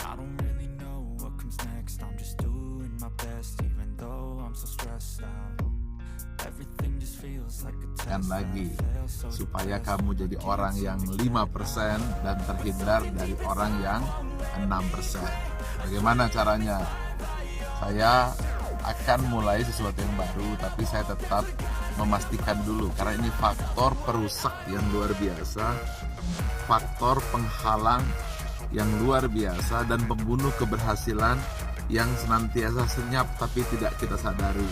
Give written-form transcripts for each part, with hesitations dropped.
I don't really know what comes next. I'm just doing my best, even though I'm so stressed out. Everything just feels like a test. Dan lagi, supaya kamu jadi orang yang 5% dan terhindar dari orang yang 6%. Bagaimana caranya? Saya akan mulai sesuatu yang baru, tapi saya tetap memastikan dulu, karena ini faktor perusak yang luar biasa, faktor penghalang yang luar biasa, dan pembunuh keberhasilan yang senantiasa senyap tapi tidak kita sadari.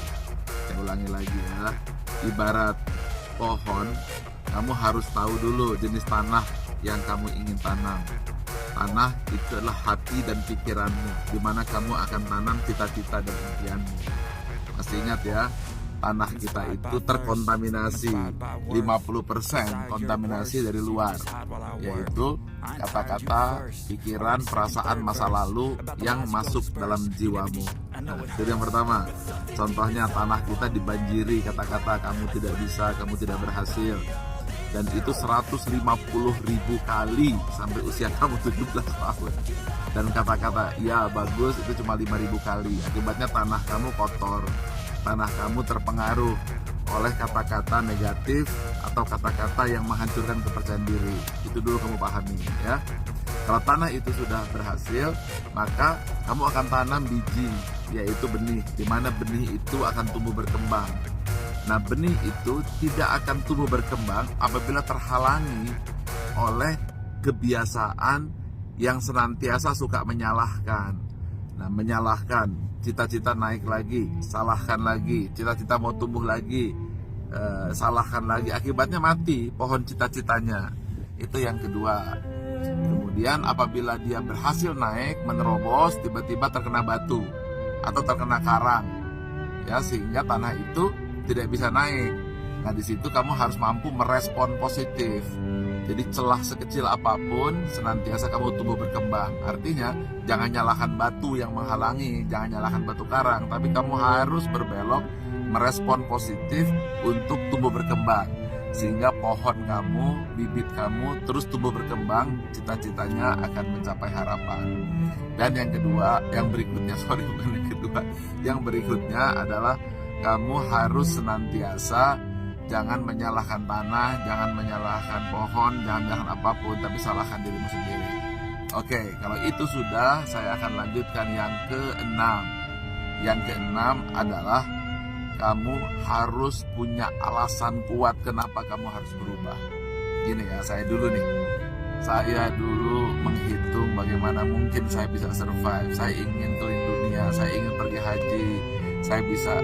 Saya ulangi lagi ya, ibarat pohon, kamu harus tahu dulu jenis tanah yang kamu ingin tanam. Tanah itu adalah hati dan pikiranmu, di mana kamu akan tanam cita-cita dan impianmu. Masih ingat ya, tanah kita itu terkontaminasi 50% kontaminasi dari luar, yaitu kata-kata, pikiran, perasaan masa lalu yang masuk dalam jiwamu. Nah, itu yang pertama. Contohnya, tanah kita dibanjiri kata-kata kamu tidak bisa, kamu tidak berhasil, dan itu 150.000 kali sampai usia kamu 17 tahun. Dan kata-kata ya bagus itu cuma 5.000 kali. Akibatnya tanah kamu kotor, tanah kamu terpengaruh oleh kata-kata negatif atau kata-kata yang menghancurkan kepercayaan diri. Itu dulu kamu pahami ya. Kalau tanah itu sudah berhasil, maka kamu akan tanam biji, yaitu benih, di mana benih itu akan tumbuh berkembang. Nah, benih itu tidak akan tumbuh berkembang apabila terhalangi oleh kebiasaan yang senantiasa suka menyalahkan. Nah, menyalahkan, cita-cita naik lagi, salahkan lagi, cita-cita mau tumbuh lagi, salahkan lagi, akibatnya mati pohon cita-citanya. Itu yang kedua. Kemudian apabila dia berhasil naik, menerobos, tiba-tiba terkena batu atau terkena karang, ya, sehingga tanah itu tidak bisa naik. Nah, di situ kamu harus mampu merespon positif. Jadi celah sekecil apapun senantiasa kamu tumbuh berkembang. Artinya jangan nyalakan batu yang menghalangi, jangan nyalakan batu karang, tapi kamu harus berbelok merespon positif untuk tumbuh berkembang, sehingga pohon kamu, bibit kamu terus tumbuh berkembang, cita-citanya akan mencapai harapan. Dan yang kedua, yang berikutnya yang berikutnya adalah kamu harus senantiasa jangan menyalahkan tanah, jangan menyalahkan pohon, jangan apapun, tapi salahkan dirimu sendiri. Oke, kalau itu sudah, saya akan lanjutkan yang keenam. Yang keenam adalah kamu harus punya alasan kuat kenapa kamu harus berubah. Gini ya, saya dulu menghitung bagaimana mungkin saya bisa survive. Saya ingin keliling dunia, saya ingin pergi haji, saya bisa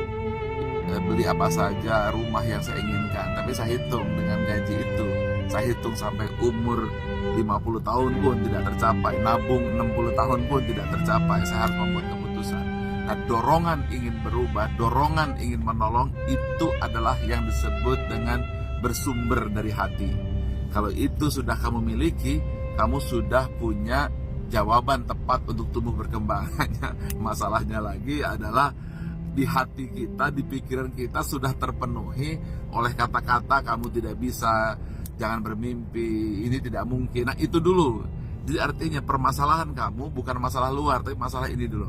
beli apa saja, rumah yang saya inginkan. Tapi saya hitung dengan gaji itu, saya hitung sampai umur 50 tahun pun tidak tercapai, nabung 60 tahun pun tidak tercapai. Saya harus membuat keputusan. Nah, dorongan ingin berubah, dorongan ingin menolong, itu adalah yang disebut dengan bersumber dari hati. Kalau itu sudah kamu miliki, kamu sudah punya jawaban tepat untuk tumbuh berkembang. Masalahnya lagi adalah di hati kita, di pikiran kita sudah terpenuhi oleh kata-kata kamu tidak bisa, jangan bermimpi, ini tidak mungkin. Nah, itu dulu. Jadi artinya permasalahan kamu bukan masalah luar, tapi masalah ini dulu.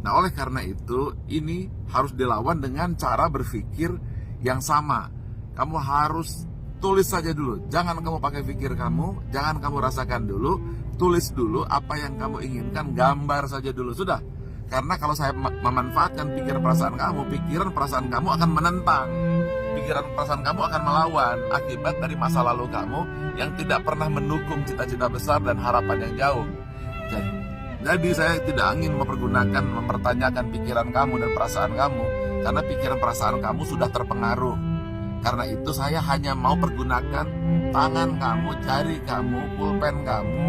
Nah, oleh karena itu, ini harus dilawan dengan cara berpikir yang sama. Kamu harus tulis saja dulu. Jangan kamu pakai pikir kamu, jangan kamu rasakan dulu. Tulis dulu apa yang kamu inginkan, gambar saja dulu. Sudah. Karena kalau saya memanfaatkan pikiran perasaan kamu akan menentang. Pikiran perasaan kamu akan melawan akibat dari masa lalu kamu yang tidak pernah mendukung cita-cita besar dan harapan yang jauh. Jadi saya tidak ingin mempertanyakan pikiran kamu dan perasaan kamu, karena pikiran perasaan kamu sudah terpengaruh. Karena itu saya hanya mau pergunakan tangan kamu, jari kamu, pulpen kamu,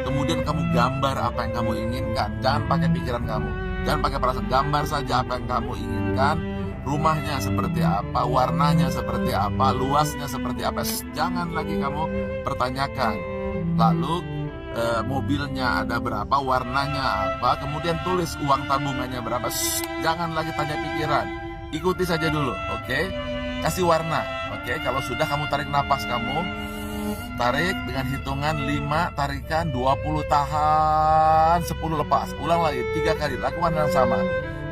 kemudian kamu gambar apa yang kamu inginkan. Jangan pakai pikiran kamu, jangan pakai perasaan, gambar saja apa yang kamu inginkan. Rumahnya seperti apa, warnanya seperti apa, luasnya seperti apa. Jangan lagi kamu pertanyakan. Lalu mobilnya ada berapa, warnanya apa, kemudian tulis uang tabungannya berapa. Jangan lagi tanya pikiran, ikuti saja dulu, oke? Kasih warna, oke? Kalau sudah, kamu tarik napas kamu, tarik dengan hitungan 5 tarikan, 20 tahan, 10 lepas. Ulang lagi 3 kali, lakukan yang sama.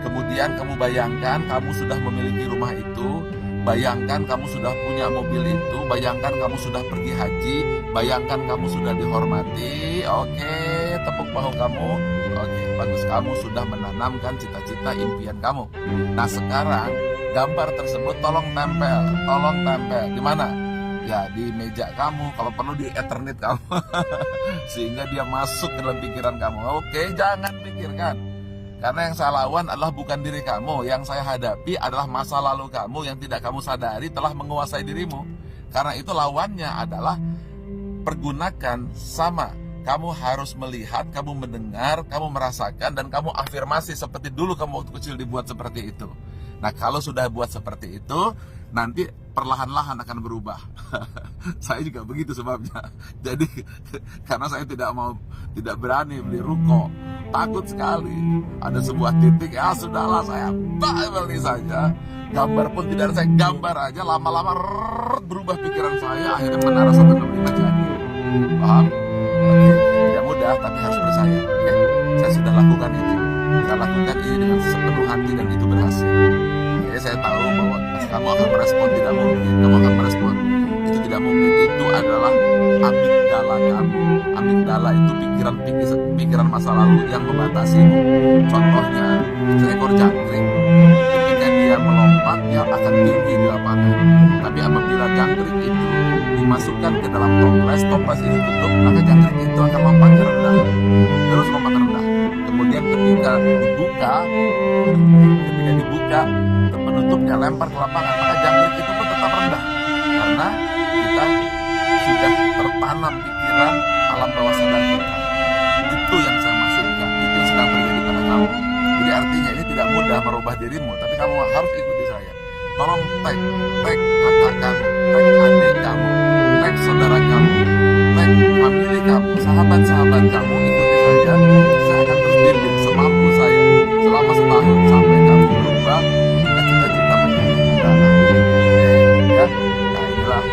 Kemudian kamu bayangkan kamu sudah memiliki rumah itu, bayangkan kamu sudah punya mobil itu, bayangkan kamu sudah pergi haji, bayangkan kamu sudah dihormati. Oke, tepuk bahu kamu. Oke, bagus, kamu sudah menanamkan cita-cita impian kamu. Nah sekarang gambar tersebut tolong tempel. Di mana? Ya di meja kamu, kalau perlu di Ethernet kamu. Sehingga dia masuk ke dalam pikiran kamu. Oke, jangan pikirkan. Karena yang saya lawan adalah bukan diri kamu. Yang saya hadapi adalah masa lalu kamu yang tidak kamu sadari telah menguasai dirimu. Karena itu lawannya adalah pergunakan sama. Kamu harus melihat, kamu mendengar, kamu merasakan, dan kamu afirmasi seperti dulu kamu waktu kecil dibuat seperti itu. Nah kalau sudah buat seperti itu, nanti perlahan-lahan akan berubah. Saya juga begitu sebabnya. Jadi karena saya tidak berani beli ruko, takut sekali. Ada sebuah titik, ya sudahlah saya beli saja. Gambar pun tidak ada, saya gambar aja. Lama-lama berubah pikiran saya, akhirnya Menara 165 jadi. Paham? Oke, tidak mudah tapi harus bersayap. Oke, saya sudah lakukan itu. Saya lakukan ini dengan sepenuh hati dan itu berhasil. Oke, saya tahu bahwa kamu akan merespon, tidak mungkin. Kamu akan merespon, itu tidak mungkin. Itu adalah amigdala kamu. Amigdala itu pikiran masa lalu yang membatasimu. Contohnya, seekor jangkrik. Ketika dia melompat, dia akan tinggi di lapangan. Tapi apabila jangkrik itu dimasukkan ke dalam toples ini tutup, maka jangkrik itu akan lompatnya rendah, terus lompat rendah. Kemudian ketika dibuka penutupnya lempar ke lapangan, maka jangkrik itu pun tetap rendah, karena kita sudah tertanam pikiran alam bawah sadar kita. Itu yang saya maksudkan, itu yang sedang terjadi pada kamu. Jadi artinya ini tidak mudah merubah dirimu, tapi kamu harus ikuti saya. Tolong tag kakak kamu, tag adik kamu, tag saudara kamu, tag family kamu, sahabat-sahabat kamu, ikuti saja. Saya akan terus bimbing semampu saya selama setahun sampai kamu berubah hingga cita-cita menjadi kenyataan. Ya, nah inilah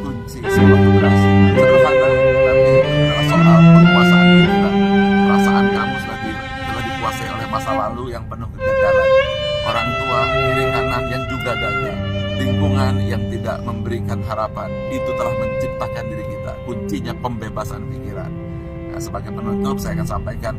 kunci sebuah keberhasilan. Sederhana, tapi adalah soal penguasaan pikiran. Perasaan kamu telah dikuasai oleh masa lalu yang penuh kegagalan. Orang tua, kiri kanan yang juga gagal, lingkungan yang tidak memberikan harapan, itu telah menciptakan diri kita. Kuncinya pembebasan pikiran. Nah, sebagai penutup saya akan sampaikan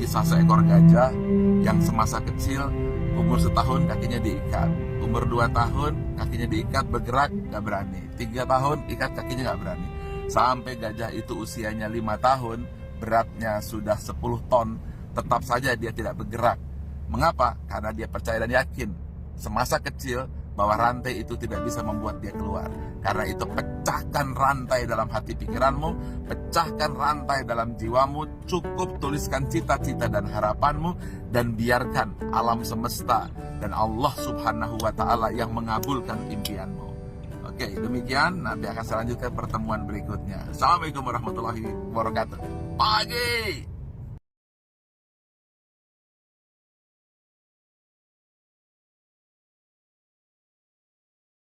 kisah seekor gajah yang semasa kecil, umur 1 tahun kakinya diikat, umur 2 tahun kakinya diikat, bergerak gak berani, 3 tahun ikat kakinya gak berani, sampai gajah itu usianya 5 tahun, beratnya sudah 10 ton, tetap saja dia tidak bergerak. Mengapa? Karena dia percaya dan yakin semasa kecil bahwa rantai itu tidak bisa membuat dia keluar. Karena itu pecahkan rantai dalam hati pikiranmu, pecahkan rantai dalam jiwamu, cukup tuliskan cita-cita dan harapanmu, dan biarkan alam semesta dan Allah Subhanahu wa Ta'ala yang mengabulkan impianmu. Oke, demikian. Nanti akan saya lanjutkan pertemuan berikutnya. Assalamualaikum warahmatullahi wabarakatuh. Pagi.